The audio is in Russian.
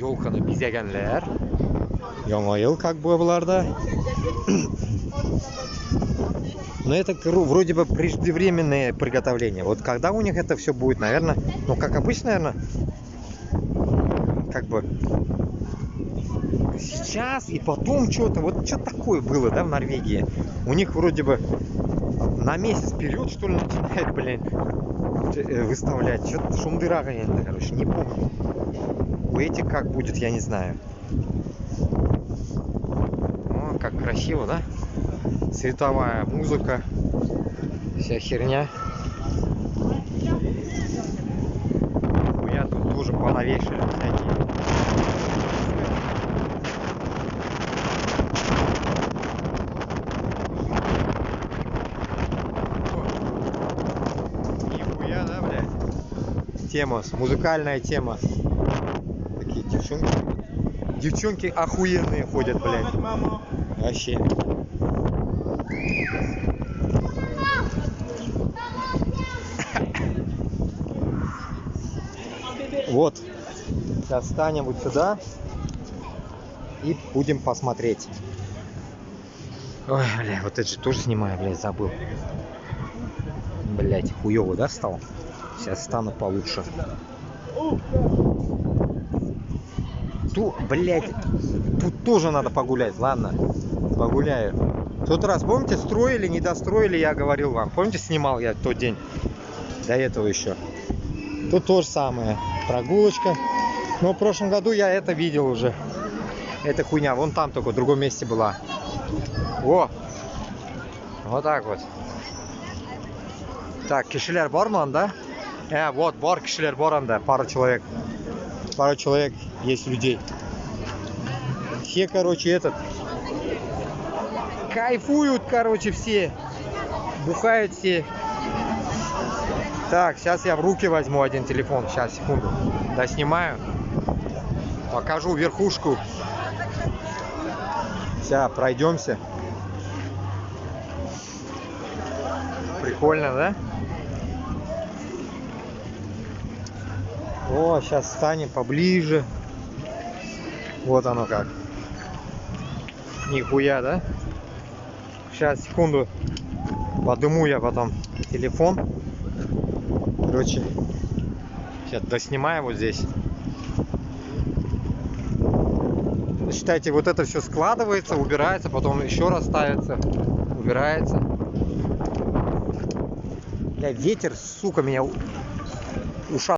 Ёлканы безегенлер. Яңа ел как бы буlarda. Но это вроде бы преждевременное приготовление. Вот когда у них это все будет, наверное, ну как обычно, наверное, как бы сейчас и потом что-то, вот что такое было, да, в Норвегии. У них вроде бы на месяц вперед, что ли, начинает, блин, выставлять. Что-то шумдырага, короче, не помню. У этих как будет, я не знаю. О, как красиво, да? Световая музыка. Вся херня. Я тут тоже понавешали всякие. Нихуя, да, блядь? Тема, музыкальная тема. Такие девчонки. Девчонки охуенные ходят, блядь. Вообще. Вот. Сейчас встанем вот сюда и будем посмотреть. Ой, бля, вот это же тоже снимаю, блядь, забыл. Блядь, хуёво, да, стал? Сейчас стану получше. Блядь, тут тоже надо погулять, ладно, погуляю. В тот раз, помните, строили, не достроили, я говорил вам. Помните, снимал я тот день, до этого еще. Тут то же самое, прогулочка. Но в прошлом году я это видел уже. Эта хуйня, вон там только, в другом месте была. О, вот так вот. Так, кишелер барман, да? Вот, бар кишелер баран, да, пару человек. Пару человек есть людей. Все, короче, кайфуют, короче, все. Бухают все. Так, сейчас я в руки возьму один телефон. Сейчас, секунду. Да, снимаю. Покажу верхушку. Сейчас, пройдемся. Прикольно, да? О, сейчас встанем поближе. Вот оно как. Нихуя, да? Сейчас, секунду. Подыму я потом телефон. Короче, сейчас доснимаю вот здесь. Считайте, вот это все складывается, убирается, потом еще раз ставится, убирается. Ветер, сука, меня ушатывает.